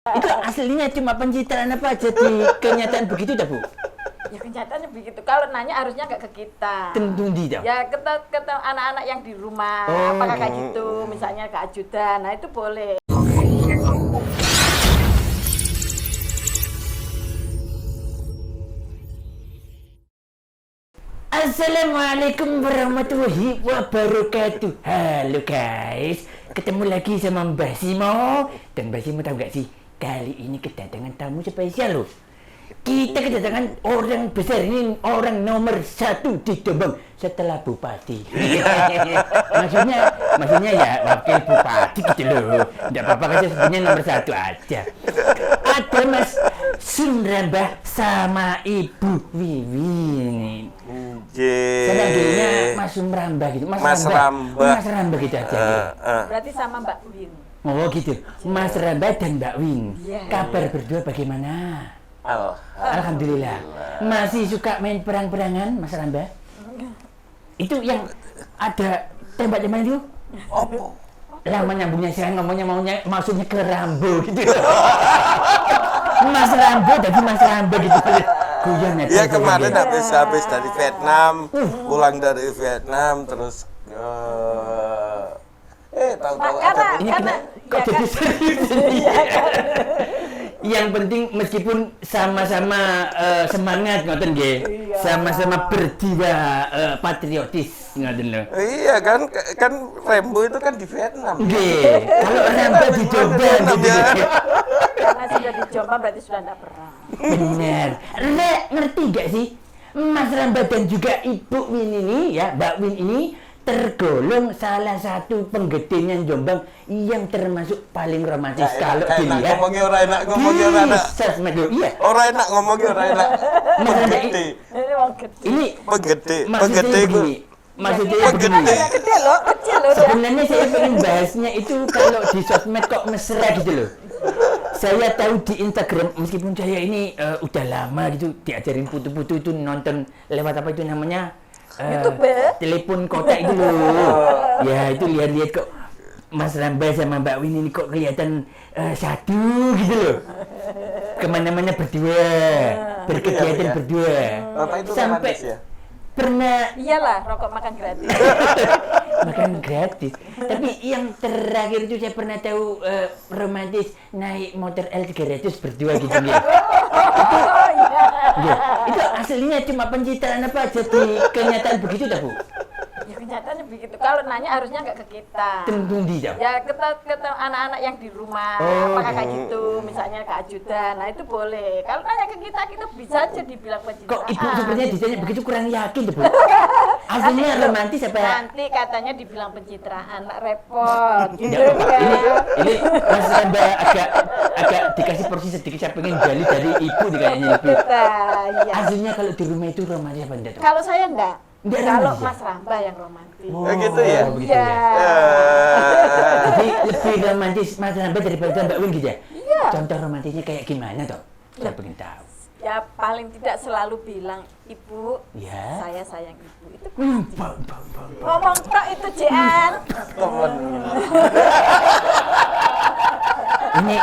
Itu aslinya cuma pencitraan apa jadi kenyataan begitu dah, Bu? Ya kenyataannya begitu. Kalau nanya harusnya nggak ke kita. Tentu tidak. Ya ke anak-anak yang di rumah. Apakah kayak gitu? Misalnya ke ajudan. Nah itu boleh. Assalamualaikum warahmatullahi wabarakatuh. Halo guys, ketemu lagi sama Mbak Simo. Dan Mbak Simo tahu gak sih, kali ini kedatangan tamu spesial loh. Kita kedatangan orang besar ini, orang nomor 1 di Jombang setelah Bupati. maksudnya ya wakil Bupati gitu loh. Tidak apa-apa kan, sebenarnya nomor 1 aja. Ada Mas Sunrambah sama Ibu Wiwin. Saya panggilnya Mas Sunrambah gitu. Mas Rambah gitu aja. Gitu. Berarti sama Mbak Win. Oh gitu. Mas Rambah dan Mbak Win. Yeah. Kabar berdua bagaimana? Alhamdulillah. Masih suka main perang-perangan, Mas Rambah? Itu yang ada tembak-tembakan itu? Opo? Lama nyambungnya, saya ngomongnya maksudnya ke Rambo gitu. Mas Rambo jadi Mas Rambo gitu. Iya kemarin habis dari Vietnam, pulang dari Vietnam terus tahu-tahu ada ini kok jadi serius ini? Yang penting meskipun sama-sama semangat ngoten nggih, sama-sama berjiwa patriotis ngoten lho. Iya kan Rambo itu kan di Vietnam. Nggih, kalau Rambo di Jombang gitu. Karena sudah di Jombang berarti sudah tidak perang. Benar. Rek, ngerti gak sih? Mas Rambah dan juga Ibu Win ini ya, Mbak Win ini tergolong salah satu penggedenya Jombang yang termasuk paling romantis kalau dilihat. Ngomongnya orang enak, ngomongnya orang enak. Iya. Orang enak ngomongnya orang enak. Penggede. Ini Penggede. Maksudnya begini. Maksudnya begini. Kecil loh. Sebenarnya saya pengen bahasnya itu kalau di sosmed kok mesra gitu loh. Saya tahu di Instagram, meskipun saya ini udah lama gitu diajarin putu-putu itu nonton lewat apa itu namanya YouTube, telepon kotak itu loh. Ya itu lihat-lihat kok Mas Rambah sama Mbak Win ini kok kelihatan satu gitu loh. Kemana-mana berdua, berkegiatan berdua. Bapak itu Sampai romantis ya? Pernah Iyalah, rokok makan gratis. makan gratis. Tapi yang terakhir itu saya pernah tahu romantis naik motor L300 berdua gitu nggih. Ya, itu aslinya cuma pencitraan apa jadi kenyataan begitu dah, Bu? Ya kenyataannya begitu. Kalau nanya harusnya nggak ke kita. Tentu tidak. Ya ke anak-anak yang di rumah. Apakah kayak gitu? Misalnya ke ajudan. Nah itu boleh. Kalau nanya ke kita bisa aja dibilang pencitraan. Kok Ibu sebenarnya ditanya begitu kurang yakin tuh, Bu? Aslinya romantis apa ya? Nanti katanya dibilang pencitraan, repot. Gitu Ya, Pak. kan. Ini Mas Rambah agak dikasih porsi sedikit, saya pengen gali dari Ibu nih kayaknya Ibu. Iya. Aslinya kalau di rumah itu romantis apa enggak? Kalau saya enggak. Enggak Kalau romantis ya? Mas Rambah yang romantis. Gitu ya? Begitu Iya. ya. Jadi lebih romantis Mas Rambah daripada Mbak Win gitu ya? Iya. Contoh romantisnya kayak gimana toh? Saya pengen tahu. Ya paling tidak selalu bilang, Ibu, Ya. saya sayang Ibu. Itu Bang. ngomong tok itu Jean. Ini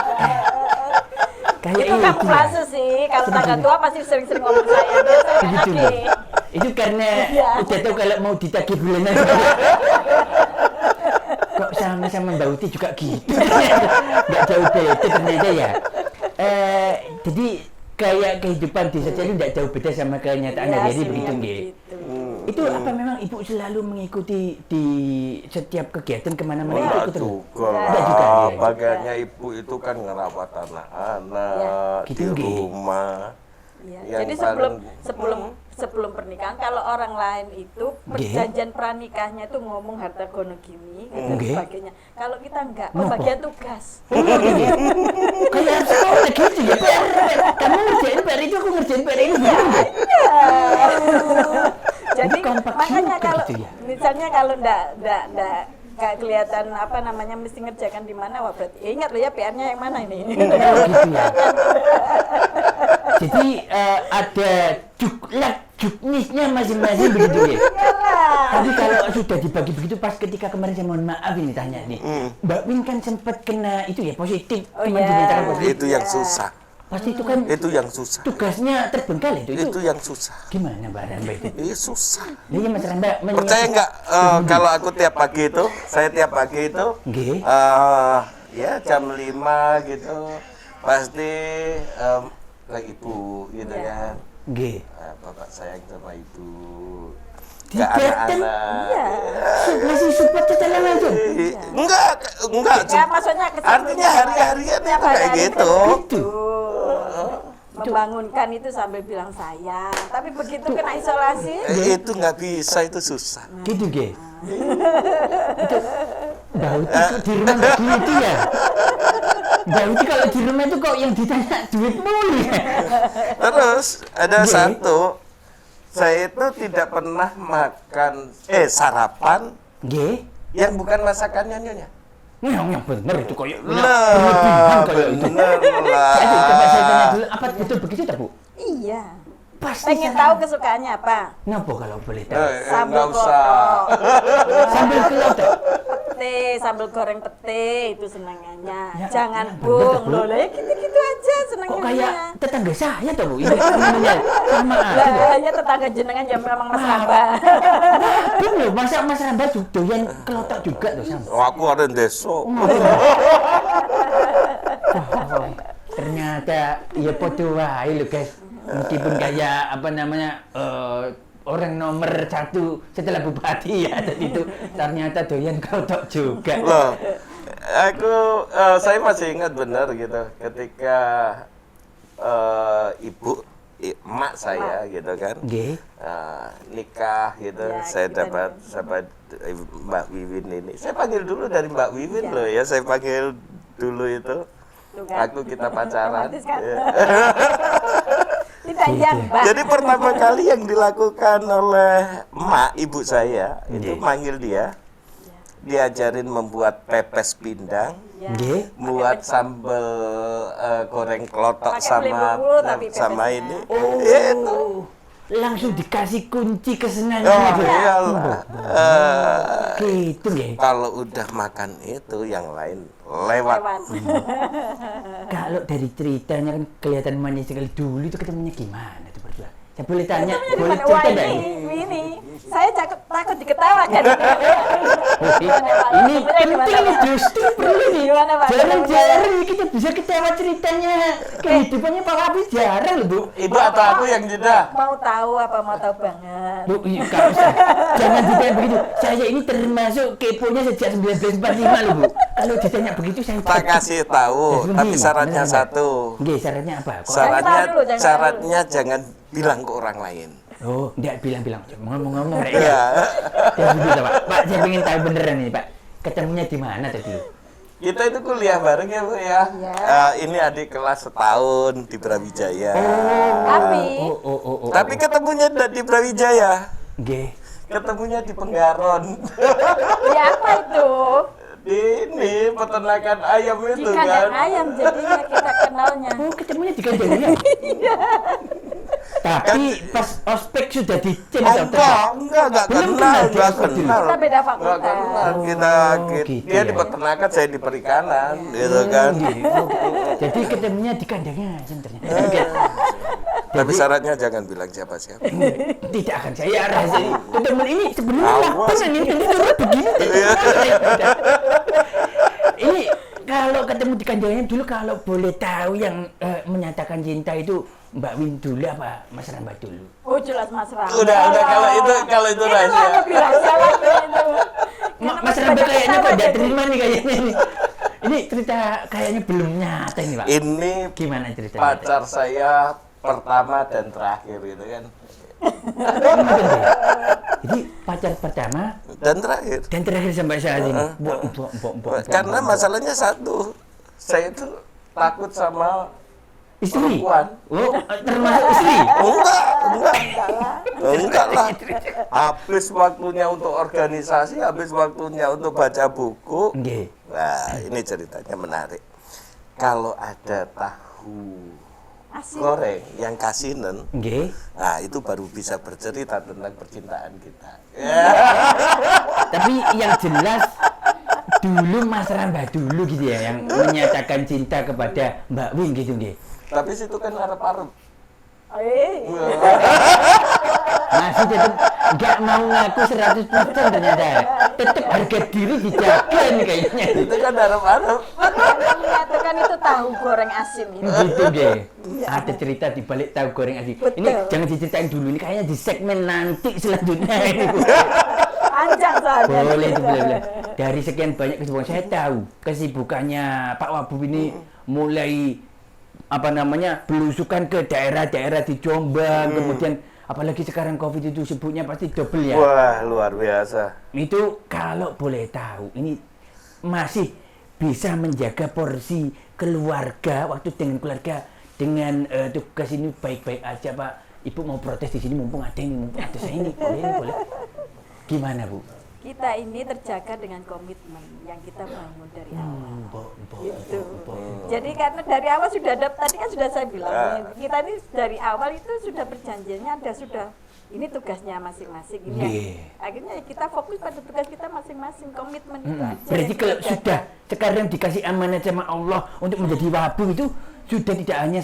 kayak Itu kamuflase sih. Kalau tanggal tua pasti sering-sering ngomong sayang. Begitu Lagi. loh. Itu karena udah tahu kalau mau ditagih bulanan. Kok sama-sama Mbak Uti juga gitu. Nggak jauh beda ternyata ya. Jadi kayak kehidupan di sosial itu nggak jauh beda sama kenyataan Iya hari sih, begitu nggih. Itu apa memang Ibu selalu mengikuti di setiap kegiatan kemana-mana itu ikut terus? Enggak juga, ya? Bagiannya ibu itu kan ngerawat anak-anak Gitu, di nggih. rumah. Iya. Yang Jadi sebelum pernikahan kalau orang lain itu perjanjian pranikahnya itu ngomong harta gono gini dan Nggih. sebagainya. Kalau kita enggak, Kenapa? pembagian tugas. Kayak sekolah gitu ya. Kamu ngerjain PR itu, aku ngerjain PR ini bener nggak? Jadi kompak makanya juga kalau gitu ya? misalnya kalau enggak kayak kelihatan apa namanya mesti ngerjakan di mana, wah berarti ingat loh ya PR-nya yang mana ini. Gitu ya. Jadi ada juklak juknya jenisnya masing-masing begitu ya. Iyalah. Tapi kalau sudah dibagi begitu pas ketika kemarin saya mohon maaf ini tanya nih. Mbak Win kan sempat kena itu ya positif. Oh, Teman iya. dinyatakan positif. Itu yang susah. Pasti itu kan Itu yang susah. tugasnya terbengkalai itu. Itu yang susah. Gimana Mbak Ramba itu? Iya susah. Iya Mas Ramba. Percaya nggak kalau aku tiap pagi itu, saya tiap pagi itu, Nggih. ya jam 5 gitu, pasti ke ibu gitu kan. Nggih. Bapak sayang sama ibu. Di Ke Banten? anak-anak. Masih support secara langsung. Enggak. Ya maksudnya ke Artinya hari-harian itu kayak gitu. Itu. Membangunkan itu sambil bilang sayang. Tapi begitu kena isolasi, Itu nggak bisa, itu susah. Gitu Nggih. Itu Mbak Uti di rumah nggak gitu ya? Mbak Uti kalau di rumah itu kok yang ditanya duit mulu ya? Terus ada Nggih. satu, saya itu tidak pernah makan sarapan Nggih. yang bukan masakannya nyonya. Yang bener itu kayak Lah, berlebihan kayak itu. bener Jadi coba saya tanya lah. dulu, apa betul begitu tak Bu? iya. Pasti Pengen saya- tahu kesukaannya apa? Ngapa kalau boleh tahu? Sambal Nggak usah. klotok, Sambil kelotok. pete, sambal goreng pete itu senangannya. Ya, Jangan bener, bung, Bu. loh lah ya gitu-gitu aja Kok senangnya. kayak tetangga saya tuh Bu? Ini namanya sama aja. Lah ya tetangga jenengan ya memang Mas Ramba. Waduh loh, masa Mas Ramba doyan kelotok juga tuh sama. Oh, aku ada deso. Ternyata ya podo wae lho guys. Meskipun kayak apa namanya orang nomor 1 setelah bupati ya dan itu ternyata doyan kelotok juga. Loh, saya masih ingat benar gitu ketika emak saya gitu kan Nggih. nikah gitu, Ya, saya kita dapat Mbak Wiwin ini. Saya panggil dulu dari Mbak Wiwin loh ya, saya panggil dulu itu. Tuh kan. Kita pacaran. Romantis kan? Ya. Tidak yang Mbak. Jadi pertama kali yang dilakukan oleh emak ibu saya itu Nggih. manggil dia, diajarin membuat pepes pindang, Ya. Nggih. buat sambal goreng klotok Pakai sama belimbing tapi sama pepesnya. ini. Oh. Itu. Langsung dikasih kunci Oh kesenangannya tuh. iyalah. Gitu nggih. Kalau udah makan itu yang lain lewat. Kalau dari ceritanya kan kelihatan manis sekali. Dulu itu ketemunya gimana tuh berdua? Saya boleh tanya, boleh cerita Wah enggak ini? ini, saya takut diketawakan. Ini penting nih justru perlu nih. Gimana, Pak? Jarang-jarang nih kita bisa ketawa ceritanya kehidupannya Pak Wapi jarang loh Bu. Ibu atau aku yang jeda? Mau tahu apa mau tahu banget. Bu, iya, kalau jangan ditanya begitu. Saya ini termasuk keponya sejak 1945 loh Bu. Kalau ditanya begitu saya Tak kasih tahu, tapi syaratnya satu. Nggih, syaratnya apa? Kok- Syaratnya jangan bilang ke orang lain. Oh, enggak bilang-bilang. Ngomong-ngomong Rek. Iya. Ya begitu Pak. Pak, saya pengen tahu beneran nih Pak. Ketemunya di mana tadi? Kita itu kuliah bareng ya Bu ya. Iya. Ini adik kelas setahun di Brawijaya. Tapi Oh. Tapi ketemunya tidak di Brawijaya. Nggih. Ketemunya di Penggaron. ya apa itu? Di ini peternakan ayam Di itu kandang kan. ayam jadinya kita kenalnya. Oh, ketemunya di kandangnya. Tapi pas ospek sudah dicen Enggak Belum kenal, kenal, enggak Mas. kenal. Kita beda Enggak fakultas. kenal. gitu Dia ya. di peternakan, saya di perikanan, gitu kan. Jadi ketemunya di kandangnya ternyata. Tapi syaratnya jangan bilang siapa-siapa. Tidak akan saya rahasia. Ketemu ini sebenarnya Awas. lapis ini begini. Ini kalau ketemu di kandangnya dulu kalau boleh tahu yang menyatakan cinta itu Mbak Win dulu apa Mas Ramba dulu? Oh jelas Mas Ramba. Udah kalau itu rahasia. Lebih rahasia lagi itu. Mas Ramba kayaknya kok tidak terima nih kayaknya ini. Ini cerita kayaknya belum nyata ini Pak. Ini Gimana ceritanya? pacar saya pertama dan terakhir gitu kan. Jadi pacar pertama Dan terakhir. dan terakhir sampai saat ini. Karena masalahnya satu. Saya itu takut sama istri. perempuan. Oh, termasuk istri. Enggak lah. Habis waktunya untuk organisasi, habis waktunya untuk baca buku. Nggih. Nah, ini ceritanya menarik. Kalau ada tahu Asin. goreng yang kasinen. Nggih. Nah, itu baru bisa bercerita tentang percintaan kita. Tapi yang jelas dulu Mas Rambah dulu gitu ya yang menyatakan cinta kepada Mbak Win gitu nggih. Tapi situ kan arep-arep. Masih tetap nggak mau ngaku 100% ternyata. Tetap harga diri dijaga nih kayaknya. Itu kan arep-arep. Menyatakan itu tahu goreng asin itu. Gitu nggih. Ada cerita di balik tahu goreng asin. Betul. Ini jangan diceritain dulu ini kayaknya di segmen nanti selanjutnya ini. Bu. Panjang soalnya. Boleh itu boleh. Dari sekian banyak kesibukan saya tahu kesibukannya Pak Wabub ini mulai apa namanya belusukan ke daerah-daerah di Jombang, kemudian apalagi sekarang Covid itu sibuknya pasti double ya. Wah, luar biasa. Itu kalau boleh tahu ini masih bisa menjaga porsi keluarga waktu dengan keluarga dengan tugas ini baik-baik aja Pak. Ibu mau protes di sini mumpung ada ini, mumpung ada saya ini, boleh. Gimana Bu? Kita ini terjaga dengan komitmen yang kita bangun dari awal. Gitu. Jadi karena dari awal sudah ada, tadi kan sudah saya bilang, kita ini dari awal itu sudah perjanjiannya ada sudah. Ini tugasnya masing-masing ini. Ya. Akhirnya kita fokus pada tugas kita masing-masing, komitmen itu aja. Berarti kalau sudah sekarang dikasih amanah sama Allah untuk menjadi wabu itu sudah tidak hanya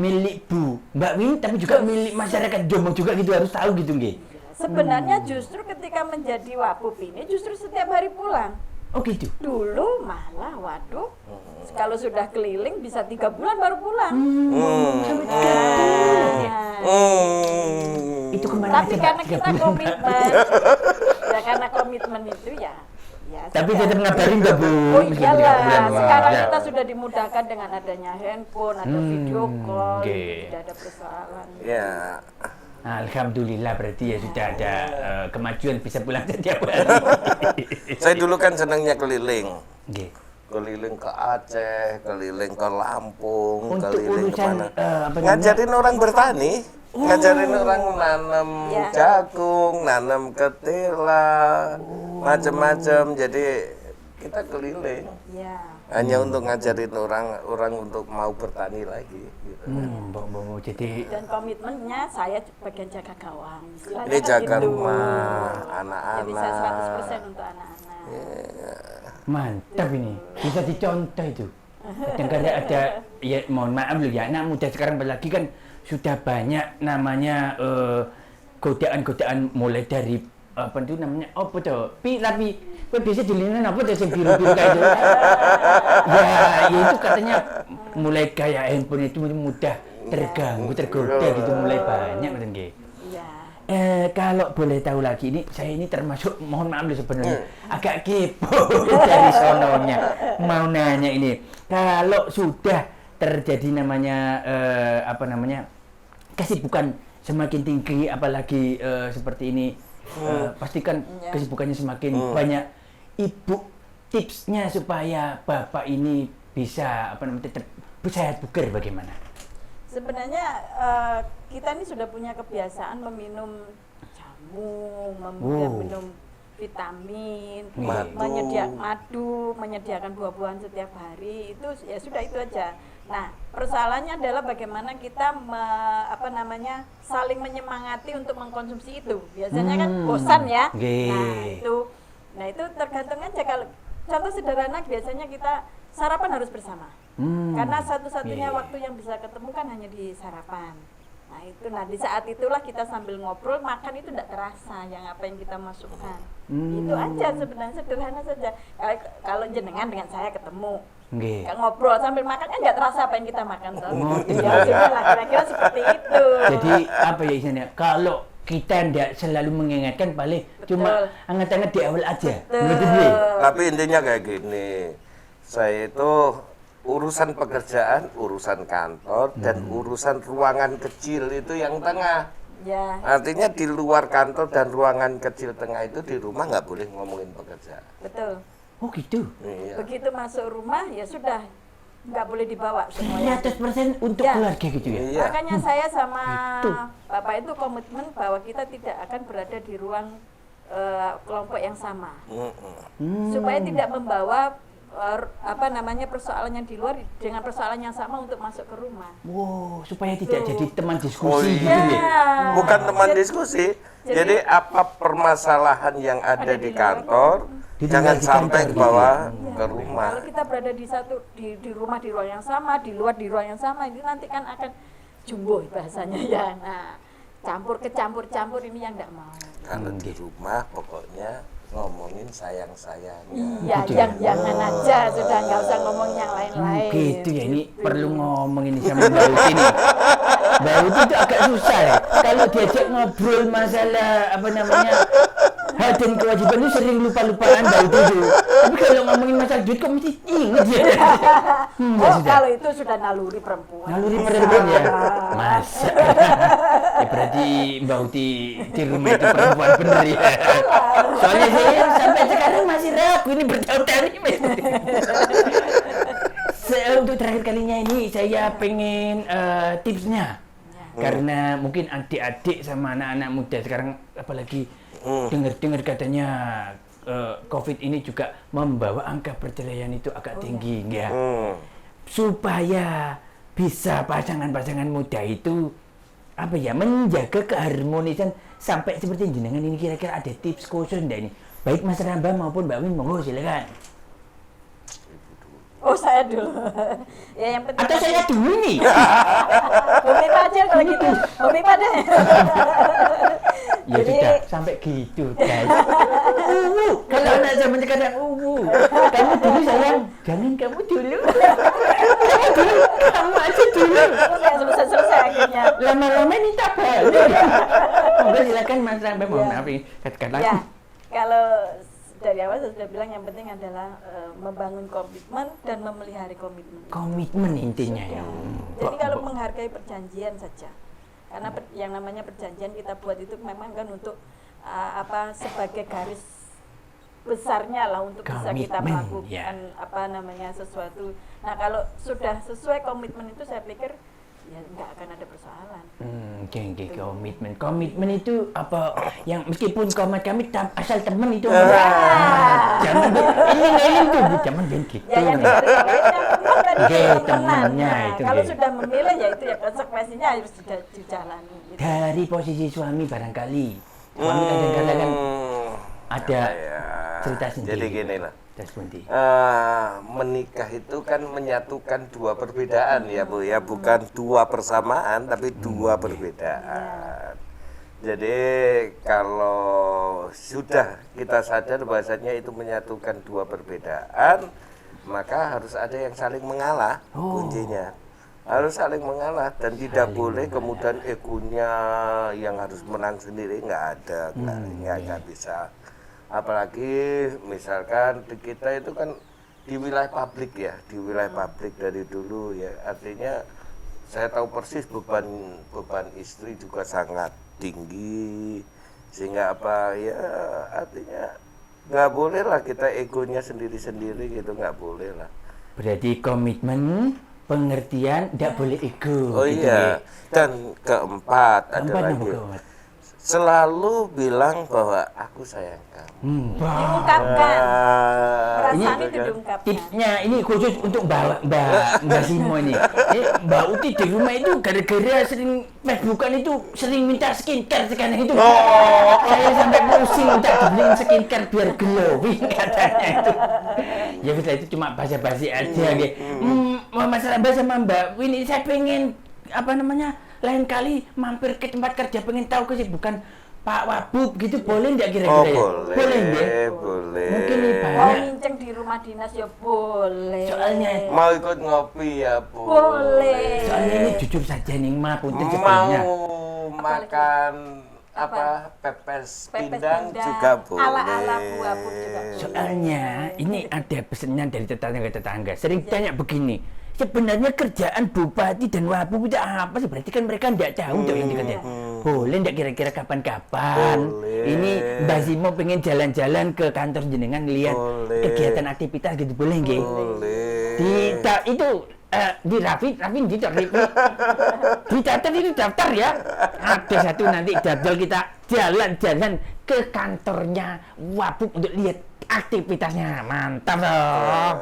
milik Bu Mbak Win tapi juga milik masyarakat Jombang juga gitu harus tahu gitu nggih. Sebenarnya justru ketika menjadi wabub ini justru setiap hari pulang. Oh gitu. Dulu malah waduh, kalau sudah keliling bisa 3 bulan baru pulang. Itu kemana Tapi aja, Pak? karena 3 kita bulan, Pak? komitmen, ya karena komitmen itu ya. Tapi sudah. tetap ngabarin nggak Bu? Oh Meskipun 3 iyalah, bulan, wah, sekarang ya. kita sudah dimudahkan dengan adanya handphone, ada video call, oke. tidak ada persoalan. Ya. Alhamdulillah berarti ya sudah ada kemajuan bisa pulang setiap hari. Saya dulu kan senangnya keliling. Nggih. Keliling ke Aceh, keliling ke Lampung, Untuk keliling urusan, kemana. apa namanya? Ngajarin orang bertani, ngajarin orang nanam Ya. jagung, nanam ketela, macam-macam. Jadi kita keliling Ya. hanya untuk ngajarin orang untuk mau bertani lagi. Gitu. Bong, jadi Dan komitmennya saya bagian jaga gawang. Istilahnya Ini kan jaga gitu. rumah, Ya bisa 100% anak-anak. untuk anak-anak. mantap ini. Bisa dicontoh itu. Kadang-kadang ada, ya mohon maaf loh ya, anak muda sekarang apalagi kan sudah banyak namanya godaan-godaan mulai dari apa itu namanya apa tuh tapi biasa dilihat apa tuh yang biru-biru kayak gitu ya itu katanya mulai kayak handphone itu mudah terganggu tergoda gitu mulai banyak betul nggih. Iya. Kalau boleh tahu lagi ini saya ini termasuk mohon maaf loh sebenarnya agak kepo dari sononya mau nanya ini kalau sudah terjadi namanya apa namanya kesibukan semakin tinggi apalagi seperti ini pastikan kesibukannya semakin banyak. Ibu tipsnya supaya bapak ini bisa apa namanya tetap sehat bugar bagaimana? Sebenarnya kita ini sudah punya kebiasaan meminum jamu, minum vitamin, menyediakan buah-buahan setiap hari. Itu ya sudah itu aja. Nah, persoalannya adalah bagaimana kita saling menyemangati untuk mengkonsumsi itu. Biasanya kan bosan ya. Nah, itu tergantung aja kalau contoh sederhana biasanya kita sarapan harus bersama. Karena satu-satunya waktu yang bisa ketemu kan hanya di sarapan. Nah di saat itulah kita sambil ngobrol makan itu tidak terasa yang apa yang kita masukkan. Itu aja sebenarnya sederhana saja. Kalau jenengan dengan saya ketemu, ngobrol sambil makan kan nggak terasa apa yang kita makan. Ya sudah lah kira-kira seperti itu. Jadi apa ya isinya? Kalau kita tidak selalu mengingatkan paling cuma anget-anget di awal aja. Tapi intinya kayak gini, saya itu urusan pekerjaan, urusan kantor, dan urusan ruangan kecil itu yang tengah. Ya. Artinya di luar kantor dan ruangan kecil tengah itu di rumah nggak boleh ngomongin pekerjaan. Betul. Oh gitu. Iya. Begitu masuk rumah ya sudah nggak boleh dibawa semuanya. 100% untuk keluarga gitu ya. Iya. Makanya saya sama Bapak itu komitmen bahwa kita tidak akan berada di ruang kelompok yang sama. Supaya tidak membawa persoalan yang di luar dengan persoalan yang sama untuk masuk ke rumah. Wow, supaya tidak Tuh. jadi teman Oh diskusi gitu iya. ya. Bukan teman diskusi. Jadi apa permasalahan yang ada di kantor, jangan di sampai kantor, bawa gitu ke rumah. Kalau kita berada di rumah di ruang yang sama, di luar di ruang yang sama, ini nanti kan akan jumbo bahasanya ya. Nah, campur ini yang enggak mau. Kalau di rumah pokoknya ngomongin sayang-sayangnya. Iya, Gitu yang ya. jangan aja, sudah nggak usah ngomong yang lain-lain. Gitu ya, ini Gitu. perlu ngomong ini sama Mbak Uti nih. Mbak Uti itu agak susah ya. Kalau diajak ngobrol masalah apa namanya hak dan kewajiban itu sering lupa-lupaan Mbak Uti itu. Tapi kalau ngomongin masalah duit kok mesti inget ya. Enggak Oh, sudah. kalau itu sudah naluri perempuan. Naluri perempuan ya. Masa. Ya berarti Mbak Uti di rumah itu perempuan bener ya. Soalnya saya sampai sekarang masih ragu ini bertahun-tahun ini. Untuk terakhir kalinya ini saya pengen tipsnya. Karena mungkin adik-adik sama anak-anak muda sekarang apalagi dengar-dengar katanya COVID ini juga membawa angka perceraian itu agak tinggi ya. Supaya bisa pasangan-pasangan muda itu apa ya menjaga keharmonisan sampai seperti jenengan ini, kira-kira ada tips khusus enggak ini? Baik Mas Ramba maupun Mbak Win, monggo silakan. Oh, saya dulu. Ya yang penting. Atau saya dulu nih. Bumi aja kalau gitu. Bumi deh. Ya sudah, sampai gitu guys. Kalau anak zaman sekarang kamu dulu sayang, jangan kamu dulu. Kamu dulu, kamu aja dulu. Nggak selesai akhirnya. Lama-lama ini tak balik. Monggo silakan Mas Ramba, mohon maaf ini katakan lagi. Ya, kalau dari awal saya sudah bilang yang penting adalah membangun komitmen dan memelihara komitmen. Komitmen intinya ya. Jadi kalau menghargai perjanjian saja, karena yang namanya perjanjian kita buat itu memang kan untuk sebagai garis besarnya lah untuk bisa kita Komitmen, melakukan ya. sesuatu. Nah kalau sudah sesuai komitmen itu saya pikir ya nggak akan ada persoalan. Komitmen itu apa yang meskipun kami asal temen itu jangan ingin tuh jangan gitu. Ya yang digarisbawahi Oke, temenan. temennya Nah, itu, kalau oke. sudah memilih ya itu ya konsekuensinya harus dijalani. Gitu. Dari posisi suami barangkali suami kadang-kadang kan ada cerita sendiri. Jadi gini lah. Terus Bunti. Menikah itu kan menyatukan dua perbedaan ya Bu ya, bukan dua persamaan tapi dua perbedaan. Jadi kalau sudah kita sadar bahasanya itu menyatukan dua perbedaan, maka harus ada yang saling mengalah kuncinya. Harus saling mengalah dan tidak boleh kemudian egonya yang harus menang sendiri, nggak ada, nggak bisa. Apalagi misalkan kita itu kan di wilayah publik ya, di wilayah publik dari dulu ya, artinya saya tahu persis beban istri juga sangat tinggi, sehingga apa ya artinya nggak boleh lah kita egonya sendiri-sendiri gitu, nggak boleh lah. Berarti komitmen, pengertian, tidak boleh ego. Oh gitu iya, dan keempat ada Keempat lagi. apa? Selalu bilang bahwa aku sayang kamu. Diungkapkan. Perasaan ini itu diungkapkan. tipsnya ini khusus untuk Mbak Simo ini. Mbak Uti di rumah itu gara-gara sering Facebookan itu sering minta skincare sekarang itu. Saya sampai pusing minta dibeliin skincare biar glowing katanya itu. Ya sudah itu cuma basa-basi aja gitu. Mas Ramba sama Mbak Win ini saya pengen lain kali mampir ke tempat kerja, pengen tahu kesibukan Pak Wabub gitu, boleh nggak kira-kira ya? Boleh, ya? boleh. Mungkin nih Mau banyak. nginceng di rumah dinas ya boleh. Soalnya Mau ikut ngopi ya Boleh. Soalnya ini jujur saja nih Ma, punten Mau sebelumnya. makan pepes pindang juga boleh. Ala-ala Bu Wabub juga boleh. Soalnya ini ada pesanan dari tetangga-tetangga. Sering tanya begini. Sebenarnya kerjaan Bupati dan Wabub itu apa sih? Berarti kan mereka tidak tahu tuh yang dikatakan. Boleh nggak kira-kira kapan-kapan? Boleh. Ini Mbak Simo pengen jalan-jalan ke kantor jenengan lihat Boleh. kegiatan aktivitas gitu, boleh nggak? Boleh. Di Raffi dicatat itu daftar ya. Ada satu nanti jadwal kita jalan-jalan ke kantornya Wabub untuk lihat aktivitasnya. Mantap dong.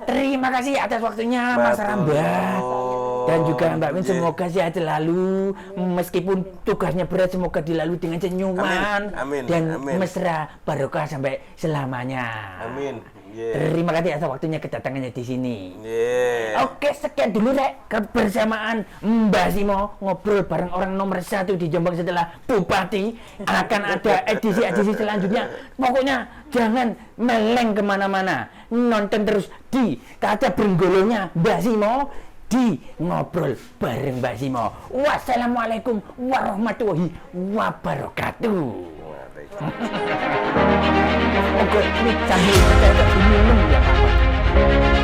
Terima kasih atas waktunya Mas Matur Ramba. nuwun. Dan juga Mbak Win Nggih. semoga sehat selalu. Meskipun tugasnya berat semoga dilalui dengan senyuman. Amin, amin, Dan amin. mesra barokah sampai selamanya. Amin. Nggih. Terima kasih atas waktunya kedatangannya di sini. Nggih. Oke, sekian dulu Rek kebersamaan Mbak Simo ngobrol bareng orang nomor 1 di Jombang setelah Bupati. Akan ada edisi-edisi selanjutnya. Pokoknya jangan meleng kemana-mana. Nonton terus di Kaca Brenggolonya Mbak Simo di Ngobrol bareng Mbak Simo. Wassalamualaikum warahmatullahi wabarakatuh. Oke, ini sambil kita minum ya Pak.